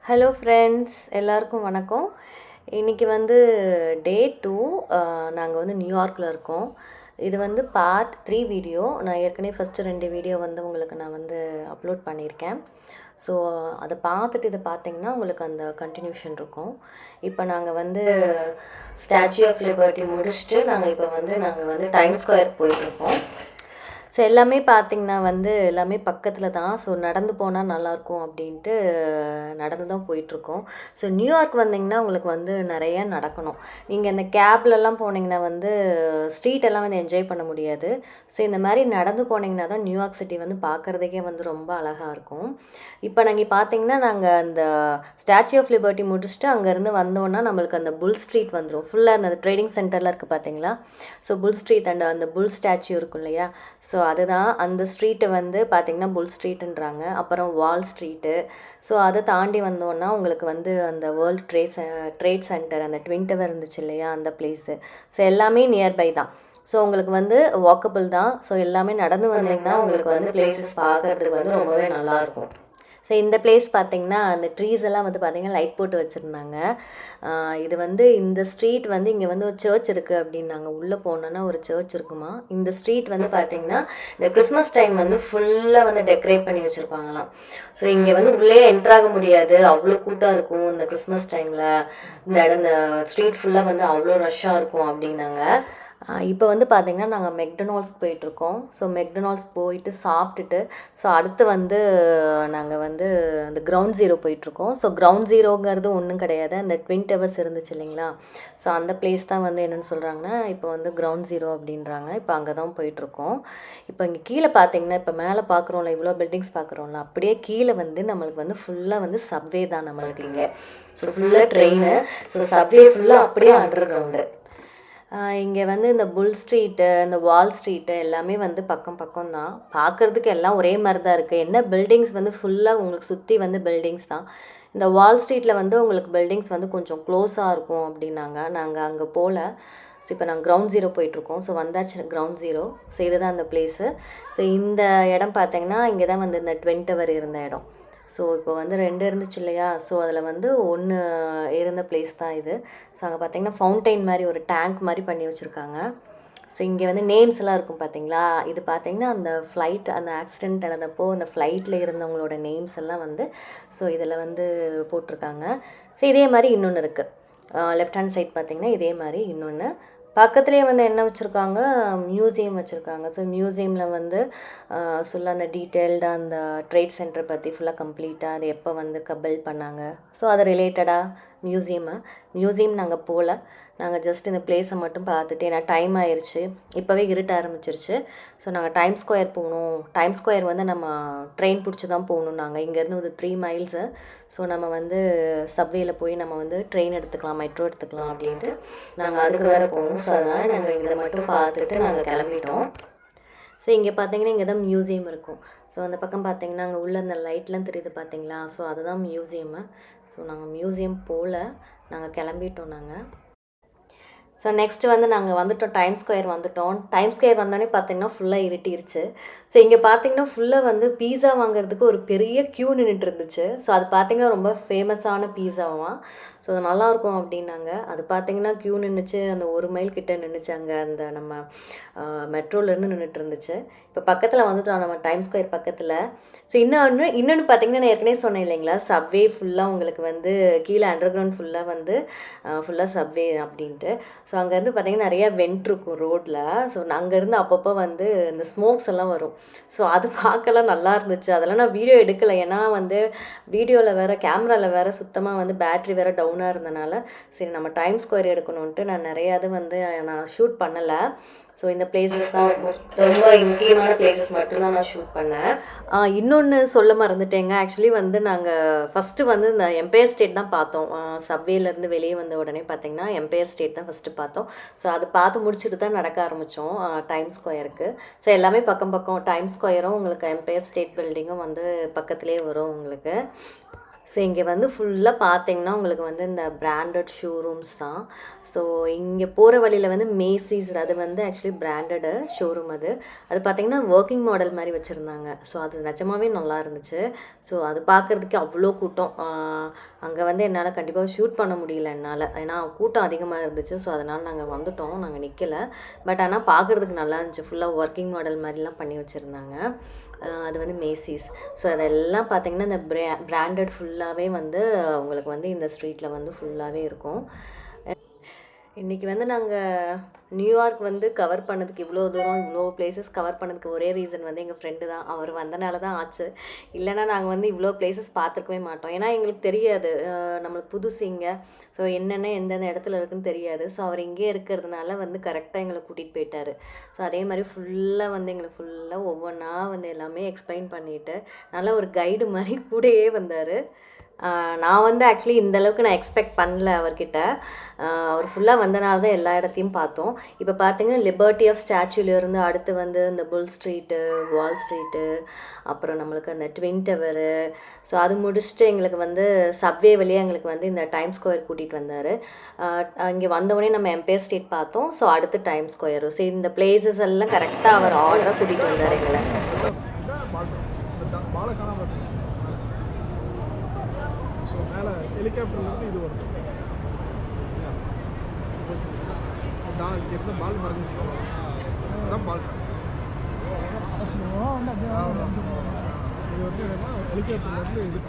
Hello friends, எல்லாருக்கும் வணக்கம். இன்றைக்கி வந்து டே 2. நாங்கள் வந்து நியூயார்க்கில் இருக்கோம். இது வந்து பார்ட் 3 வீடியோ. நான் ஏற்கனவே ஃபஸ்ட்டு 2 வீடியோ வந்து உங்களுக்கு நான் வந்து அப்லோட் பண்ணியிருக்கேன். ஸோ அதை பார்த்துட்டு இதை பார்த்தீங்கன்னா உங்களுக்கு அந்த கண்டினியூஷன் இருக்கும். இப்போ நாங்கள் வந்து ஸ்டாச்சுயூ ஆஃப் லிபர்ட்டி முடிச்சுட்டு நாங்கள் வந்து டைம்ஸ் ஸ்கொயர் போயிட்டுருக்கோம். ஸோ எல்லாமே பார்த்திங்கன்னா வந்து எல்லாமே பக்கத்தில் தான். ஸோ நடந்து போனால் நல்லாயிருக்கும் அப்படின்ட்டு நடந்து தான் போயிட்டுருக்கோம். ஸோ நியூயார்க் வந்திங்கன்னா உங்களுக்கு வந்து நிறையா நடக்கணும். நீங்கள் இந்த கேப்லலாம் போனீங்கன்னா வந்து ஸ்ட்ரீட்டெல்லாம் வந்து என்ஜாய் பண்ண முடியாது. ஸோ இந்த மாதிரி நடந்து போனீங்கன்னா தான் நியூயார்க் சிட்டி வந்து பார்க்குறதுக்கே வந்து ரொம்ப அழகாக இருக்கும். இப்போ நாங்கள் பார்த்தீங்கன்னா நாங்கள் அந்த ஸ்டாச்சுயூ ஆஃப் லிபர்ட்டி முடிச்சுட்டு அங்கேருந்து வந்தோன்னா நம்மளுக்கு அந்த புல் ஸ்ட்ரீட் வந்துடும். ஃபுல்லாக அந்த ட்ரேடிங் சென்டரில் இருக்குது பார்த்தீங்களா. ஸோ புல் ஸ்ட்ரீட் அண்ட் அந்த புல் ஸ்டாச்சுயூ இருக்கும் இல்லையா. ஸோ அதுதான் அந்த ஸ்ட்ரீட்டை வந்து பார்த்திங்கன்னா புல் ஸ்ட்ரீட்டுன்றாங்க. அப்புறம் வால் ஸ்ட்ரீட்டு. ஸோ அதை தாண்டி வந்தோன்னா உங்களுக்கு வந்து அந்த வேர்ல்ட் ட்ரேட் சென்டர், அந்த ட்வின் டவர் இருந்துச்சு இல்லையா, அந்த பிளேஸு. ஸோ எல்லாமே நியர்பை தான். ஸோ உங்களுக்கு வந்து வாக்கபிள் தான். ஸோ எல்லாமே நடந்து வந்தீங்கன்னா உங்களுக்கு வந்து பிளேசஸ் பார்க்குறதுக்கு வந்து ரொம்பவே நல்லாயிருக்கும். ஸோ இந்த பிளேஸ் பார்த்திங்கன்னா அந்த ட்ரீஸ் எல்லாம் வந்து பார்த்திங்கன்னா லைட் போட்டு வச்சுருந்தாங்க. இது வந்து இந்த ஸ்ட்ரீட் வந்து இங்கே வந்து ஒரு சர்ச் இருக்குது அப்படின்னாங்க. உள்ளே போனோன்னா ஒரு சர்ச் இருக்குமா. இந்த ஸ்ட்ரீட் வந்து பார்த்திங்கன்னா இந்த கிறிஸ்மஸ் டைம் வந்து ஃபுல்லாக வந்து டெக்கரேட் பண்ணி வச்சுருப்பாங்களாம். ஸோ இங்கே வந்து உள்ளே என்ட்ராக முடியாது, அவ்வளோ கூட்டம் இருக்கும் இந்த கிறிஸ்மஸ் டைமில். இந்த ஸ்ட்ரீட் ஃபுல்லாக வந்து அவ்வளோ ரஷ்ஷாக இருக்கும் அப்படின்னாங்க. இப்போ வந்து பார்த்திங்கன்னா நாங்கள் மெக்டொனால்ட்ஸ் போயிட்டுருக்கோம். ஸோ மெக்டொனால்ட்ஸ் போயிட்டு சாப்பிட்டுட்டு ஸோ அடுத்து வந்து நாங்கள் வந்து அந்த கிரவுண்ட் ஜீரோ போயிட்டுருக்கோம். ஸோ கிரவுண்ட் ஜீரோங்கிறது ஒன்றும் கிடையாது, அந்த ட்வின் டவர்ஸ் இருந்துச்சு இல்லைங்களா. ஸோ அந்த பிளேஸ் தான் வந்து என்னென்னு சொல்கிறாங்கன்னா இப்போ வந்து கிரவுண்ட் ஜீரோ அப்படின்றாங்க. இப்போ அங்கே தான் போயிட்டுருக்கோம். இப்போ இங்கே கீழே பார்த்திங்கன்னா இப்போ மேலே பார்க்குறோம்ல, இவ்வளோ பில்டிங்ஸ் பார்க்குறோம்ல, அப்படியே கீழே வந்து நம்மளுக்கு வந்து ஃபுல்லாக வந்து சப்வே தான் நம்மளுக்கு இங்கே. ஸோ ஃபுல்லாக ட்ரெயின். ஸோ சப்வே ஃபுல்லாக அப்படியே அண்டர் கிரவுண்டு. இங்கே வந்து இந்த புல் ஸ்ட்ரீட்டு, இந்த வால் ஸ்ட்ரீட்டு எல்லாமே வந்து பக்கம் பக்கம் தான். பார்க்குறதுக்கு எல்லாம் ஒரே மாதிரி தான் இருக்குது. என்ன பில்டிங்ஸ் வந்து ஃபுல்லாக உங்களுக்கு சுற்றி வந்து பில்டிங்ஸ் தான். இந்த வால் ஸ்ட்ரீட்டில் வந்து உங்களுக்கு பில்டிங்ஸ் வந்து கொஞ்சம் க்ளோஸாக இருக்கும் அப்படின்னாங்க. நாங்கள் அங்கே போகல. ஸோ இப்போ நாங்கள் கிரவுண்ட் ஜீரோ போயிட்டுருக்கோம். ஸோ வந்தாச்சு கிரவுண்ட் ஜீரோ. ஸோ இதுதான் அந்த பிளேஸு. ஸோ இந்த இடம் பார்த்திங்கன்னா இங்கே தான் வந்து இந்த ட்வின் டவர் இருந்த இடம். ஸோ இப்போ வந்து 2 இருந்துச்சு இல்லையா. ஸோ அதில் வந்து 1 இருந்த பிளேஸ் தான் இது. ஸோ அங்கே பார்த்திங்கன்னா ஃபவுண்டைன் மாதிரி ஒரு டேங்க் மாதிரி பண்ணி வச்சுருக்காங்க. ஸோ இங்கே வந்து நேம்ஸ் எல்லாம் இருக்கும் பார்த்தீங்களா. இது பார்த்திங்கன்னா அந்த ஃப்ளைட், அந்த ஆக்சிடெண்ட் நடந்தப்போ அந்த ஃப்ளைட்டில் இருந்தவங்களோட நேம்ஸ் எல்லாம் வந்து ஸோ இதில் வந்து போட்டிருக்காங்க. ஸோ இதே மாதிரி இன்னொன்று இருக்குது. லெஃப்ட் ஹேண்ட் சைட் பார்த்திங்கன்னா இதே மாதிரி இன்னொன்று. பக்கத்துலேயே வந்து என்ன வச்சுருக்காங்க, மியூசியம் வச்சுருக்காங்க. ஸோ மியூசியமில் வந்து ஃபுல்லாக அந்த டீட்டெயில்டாக அந்த ட்ரேட் சென்டர் பற்றி ஃபுல்லாக கம்ப்ளீட்டாக அது எப்போ வந்து பில்ட் பண்ணாங்க, ஸோ அது ரிலேட்டடாக மியூசியம் நாங்கள் போகல. நாங்கள் ஜஸ்ட் இந்த பிளேஸை மட்டும் பார்த்துட்டு, ஏன்னா டைம் ஆயிடுச்சு, இப்போவே இருட்ட ஆரம்பிச்சிருச்சு. ஸோ நாங்கள் டைம்ஸ் ஸ்கொயர் போகணும். டைம்ஸ் ஸ்கொயர் வந்து நம்ம ட்ரெயின் பிடிச்சி தான் போகணும். நாங்கள் இங்கேருந்து ஒரு 3 மைல்ஸு. ஸோ நம்ம வந்து சப்வேல போய் நம்ம வந்து ட்ரெயின் எடுத்துக்கலாம், மெட்ரோ எடுத்துக்கலாம் அப்படின்ட்டு நாங்கள் அதுக்கு வேறு போகணும். ஸோ அதனால் நாங்கள் இதை மட்டும் பார்த்துட்டு நாங்கள் கிளம்பிட்டோம். ஸோ இங்கே பார்த்தீங்கன்னா இங்கே தான் மியூசியம் இருக்கும். ஸோ அந்த பக்கம் பார்த்தீங்கன்னா அங்கே உள்ள அந்த லைட்லாம் தெரியுது பார்த்தீங்களா. ஸோ அதுதான் மியூசியமு. ஸோ நாங்கள் மியூசியம் போகல, நாங்கள் கிளம்பிட்டோம் நாங்கள். ஸோ நெக்ஸ்ட்டு வந்து நாங்கள் வந்துட்டோம், டைம்ஸ் ஸ்கொயர் வந்துட்டோம். டைம்ஸ் ஸ்கொயர் வந்தோடனே பார்த்திங்கன்னா ஃபுல்லாக இருட்டிருச்சு. ஸோ இங்கே பார்த்திங்கன்னா ஃபுல்லாக வந்து பீஸா வாங்குறதுக்கு ஒரு பெரிய க்யூ நின்றுட்டு இருந்துச்சு. ஸோ அது பார்த்திங்கன்னா ரொம்ப ஃபேமஸான பீஸாவாம். ஸோ அது நல்லாயிருக்கும் அப்படின்னாங்க. அது பார்த்திங்கன்னா க்யூ நின்றுச்சு, அந்த 1 மைல் கிட்டே நின்றுச்சு. அங்கே அந்த நம்ம மெட்ரோலேருந்து நின்றுட்டு இருந்துச்சு. இப்போ பக்கத்தில் வந்துட்டோம் நம்ம டைம்ஸ் ஸ்கொயர் பக்கத்தில். ஸோ இன்னொன்று பார்த்திங்கன்னா நான் ஏற்கனவே சொன்னேன் இல்லைங்களா, சப்வே ஃபுல்லாக உங்களுக்கு வந்து கீழே அண்டர் கிரவுண்ட் ஃபுல்லாக வந்து ஃபுல்லாக சப்வே அப்படின்ட்டு. ஸோ அங்கேருந்து பார்த்திங்கன்னா நிறையா வெண்ட் இருக்கும் ரோட்டில். ஸோ அங்கேருந்து அப்பப்போ வந்து இந்த ஸ்மோக்ஸ் எல்லாம் வரும். ஸோ அது பார்க்கலாம் நல்லா இருந்துச்சு. அதெல்லாம் நான் வீடியோ எடுக்கலை, ஏன்னா வந்து வீடியோவில் வேறு கேமராவில் வேறு சுத்தமாக வந்து பேட்ரி வேறு டவுனாக இருந்தனால சரி நம்ம டைம் ஸ்கொயர் எடுக்கணுன்ட்டு நான் நிறையா இது வந்து நான் ஷூட் பண்ணலை. ஸோ இந்த பிளேசஸ் தான் ரொம்ப முக்கியமான பிளேசஸ் மட்டும்தான் நான் ஷூட் பண்ணேன். இன்னொன்று சொல்ல மறந்துட்டேங்க. ஆக்சுவலி வந்து நாங்கள் ஃபஸ்ட்டு வந்து இந்த எம்பையர் ஸ்டேட் தான் பார்த்தோம். சப்வேலேருந்து வெளியே வந்த உடனே பார்த்திங்கன்னா எம்பையர் ஸ்டேட் தான் ஃபஸ்ட்டு பார்த்தோம். ஸோ அதை பார்த்து முடிச்சுட்டு தான் நடக்க ஆரம்பித்தோம் டைம் ஸ்கொயருக்கு. ஸோ எல்லாமே பக்கம் பக்கம் டைம் ஸ்கொயரும் உங்களுக்கு எம்பையர் ஸ்டேட் பில்டிங்கும் வந்து பக்கத்துலேயே வரும் உங்களுக்கு. ஸோ இங்கே வந்து ஃபுல்லாக பார்த்தீங்கன்னா உங்களுக்கு வந்து இந்த பிராண்டட் ஷோரூம்ஸ் தான். ஸோ இங்கே போகிற வழியில் வந்து மேசிஸ், அது வந்து ஆக்சுவலி பிராண்டடு ஷோரூம். அது அது பார்த்திங்கன்னா ஒர்க்கிங் மாடல் மாதிரி வச்சுருந்தாங்க. ஸோ அது நிஜமாவே நல்லா இருந்துச்சு. ஸோ அது பார்க்குறதுக்கு அவ்வளோ கூட்டம். அங்கே வந்து என்னால் கண்டிப்பாக ஷூட் பண்ண முடியல என்னால், ஏன்னா கூட்டம் அதிகமாக இருந்துச்சு. ஸோ அதனால் நாங்கள் வந்துட்டோம், நாங்கள் நிற்கலை. பட் ஆனால் பார்க்குறதுக்கு நல்லா இருந்துச்சு. ஃபுல்லாக ஒர்க்கிங் மாடல் மாதிரிலாம் பண்ணி வச்சுருந்தாங்க. அது வந்து மேசிஸ். ஸோ அதெல்லாம் பார்த்திங்கன்னா இந்த பிராண்டட் ஃபுல்லாகவே வந்து உங்களுக்கு வந்து இந்த ஸ்ட்ரீட்டில் வந்து ஃபுல்லாகவே இருக்கும். இன்றைக்கி வந்து நாங்கள் நியூயார்க் வந்து கவர் பண்ணதுக்கு, இவ்வளோ தூரம் இவ்வளோ பிளேசஸ் கவர் பண்ணதுக்கு ஒரே ரீசன் வந்து எங்கள் ஃப்ரெண்டு தான். அவர் வந்தனால தான் ஆச்சு. இல்லைனா நாங்கள் வந்து இவ்வளோ பிளேசஸ் பார்த்துருக்கவே மாட்டோம். ஏன்னா எங்களுக்கு தெரியாது, நம்மளுக்கு புதுசு இங்கே. ஸோ என்னென்ன எந்தெந்த இடத்துல இருக்குதுன்னு தெரியாது. ஸோ அவர் இங்கே இருக்கிறதுனால வந்து கரெக்டாக எங்களை கூட்டிகிட்டு போயிட்டார். ஸோ அதே மாதிரி ஃபுல்லாக வந்து எங்களுக்கு ஃபுல்லாக ஒவ்வொன்றா வந்து எல்லாமே எக்ஸ்பிளைன் பண்ணிவிட்டு நல்லா ஒரு கைடு மாதிரி கூடயே வந்தார். நான் வந்து ஆக்சுவலி இந்தளவுக்கு நான் எக்ஸ்பெக்ட் பண்ணல அவர்கிட்ட. அவர் ஃபுல்லாக வந்தனால தான் எல்லா இடத்தையும் பார்த்தோம். இப்போ பார்த்தீங்கன்னா லிபர்ட்டி ஆஃப் ஸ்டாச்சுலேருந்து அடுத்து வந்து இந்த புல் ஸ்ட்ரீட்டு, வால் ஸ்ட்ரீட்டு, அப்புறம் நம்மளுக்கு அந்த ட்வின் டவரு. ஸோ அது முடிச்சுட்டு எங்களுக்கு வந்து சப்வே வழியாக எங்களுக்கு வந்து இந்த டைம் ஸ்கொயர் கூட்டிகிட்டு வந்தார். இங்கே வந்தவொடனே நம்ம எம்பையர் ஸ்டேட் பார்த்தோம். ஸோ அடுத்து டைம் ஸ்கொயரு. ஸோ இந்த பிளேசஸ் எல்லாம் கரெக்டாக அவர் ஆர்டராக கூட்டிகிட்டு வந்தார் எங்களை. மேலே ஹெலிகாப்டர்லேருந்து இது வரும். பால் மறைஞ்சிச்சு, அதான் பால். இது வந்து என்னன்னா ஹெலிகாப்டர்லேருந்து இது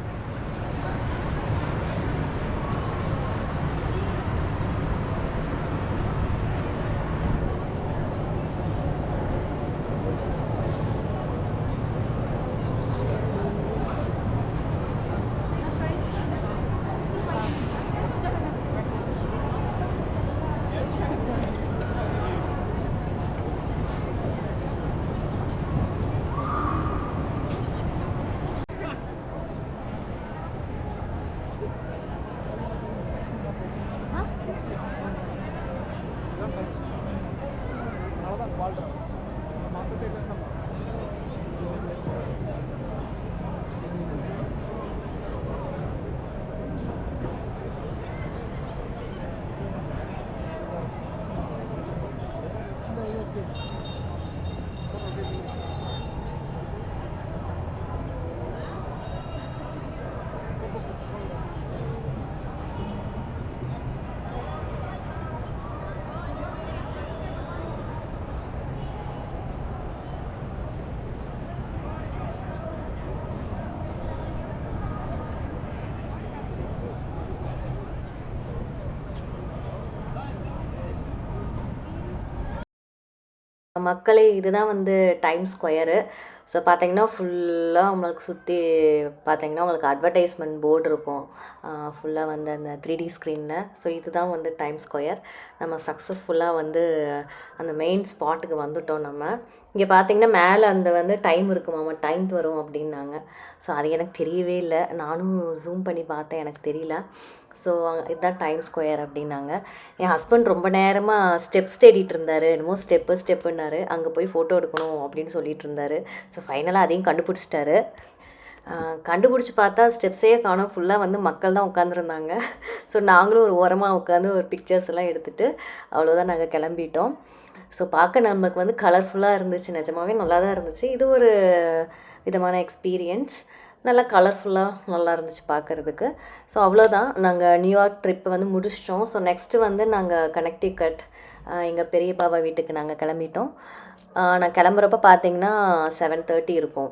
மக்களே, இதுதான் வந்து டைம் ஸ்கொயரு. ஸோ பார்த்தீங்கன்னா ஃபுல்லாக உங்களுக்கு சுற்றி பார்த்தீங்கன்னா உங்களுக்கு அட்வர்டைஸ்மெண்ட் போர்டு இருக்கும். ஃபுல்லாக வந்து அந்த 3D ஸ்க்ரீனில். ஸோ இதுதான் வந்து டைம் ஸ்கொயர். நம்ம சக்ஸஸ்ஃபுல்லாக வந்து அந்த மெயின் ஸ்பாட்டுக்கு வந்துட்டோம். நம்ம இங்கே பார்த்தீங்கன்னா மேலே அந்த வந்து டைம் இருக்குமாம்மா, டைம் வரும் அப்படின்னாங்க. ஸோ அது எனக்கு தெரியவே இல்லை. நானும் ஜூம் பண்ணி பார்த்தேன், எனக்கு தெரியல. ஸோ இதுதான் டைம் ஸ்கொயர் அப்படின்னாங்க. என் ஹஸ்பண்ட் ரொம்ப நேரமாக ஸ்டெப்ஸ் தேடிட்டு இருந்தார். என்னமோ ஸ்டெப்புன்னாரு. அங்கே போய் ஃபோட்டோ எடுக்கணும் அப்படின்னு சொல்லிட்டு இருந்தார். ஸோ ஃபைனலாக அதையும் கண்டுபிடிச்சிட்டாரு. கண்டுபிடிச்சி பார்த்தா ஸ்டெப்ஸே காணோம். ஃபுல்லாக வந்து மக்கள் தான் உட்காந்துருந்தாங்க. ஸோ நாங்களும் ஒரு ஓரமாக உட்காந்து ஒரு பிக்சர்ஸ் எல்லாம் எடுத்துகிட்டு அவ்வளோதான் நாங்கள் கிளம்பிட்டோம். ஸோ பார்க்க நமக்கு வந்து கலர்ஃபுல்லாக இருந்துச்சு. நிஜமாகவே நல்லா தான் இருந்துச்சு. இது ஒரு விதமான எக்ஸ்பீரியன்ஸ். நல்லா கலர்ஃபுல்லாக நல்லா இருந்துச்சு பார்க்குறதுக்கு. ஸோ அவ்வளோதான், நாங்கள் நியூயார்க் ட்ரிப்பை வந்து முடிச்சிட்டோம். ஸோ நெக்ஸ்ட்டு வந்து நாங்கள் கனெக்டிகட் எங்கள் பெரியப்பாவை வீட்டுக்கு நாங்கள் கிளம்பிட்டோம். நான் கிளம்புறப்ப பார்த்தீங்கன்னா 7:30 இருக்கும்.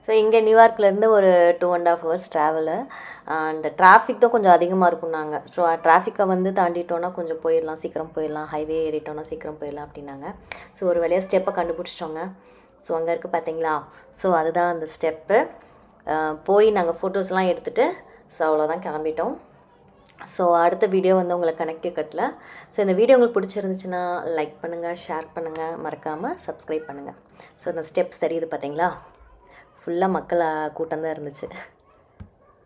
ஸோ இங்கே நியூயார்க்லேருந்து ஒரு 2.5 hours ட்ராவலு. அந்த டிராஃபிக் தான் கொஞ்சம் அதிகமாக இருக்கும். நாங்கள் ஸோ டிராஃபிக்கை வந்து தாண்டிட்டோன்னா கொஞ்சம் போயிடலாம், சீக்கிரம் போயிடலாம். ஹைவே ஏறிட்டோன்னா சீக்கிரம் போயிடலாம் அப்படின்னாங்க. ஸோ ஒரு வழியாக ஸ்டெப்பை கண்டுபிடிச்சிட்டோங்க. ஸோ அங்கே இருக்குது பார்த்தீங்களா, ஸோ அதுதான் அந்த ஸ்டெப்பு. போய் நாங்கள் ஃபோட்டோஸ்லாம் எடுத்துகிட்டு ஸோ அவ்வளோதான் கிளம்பிட்டோம். ஸோ அடுத்த வீடியோ வந்து உங்களுக்கு கனெக்டிகட்டில். ஸோ இந்த வீடியோ உங்களுக்கு பிடிச்சிருந்துச்சுன்னா லைக் பண்ணுங்கள், ஷேர் பண்ணுங்கள், மறக்காமல் சப்ஸ்கிரைப் பண்ணுங்கள். ஸோ இந்த ஸ்டெப்ஸ் தெரியுது பார்த்தீங்களா, ஃபுல்லாக மக்கள் கூட்டம் தான் இருந்துச்சு.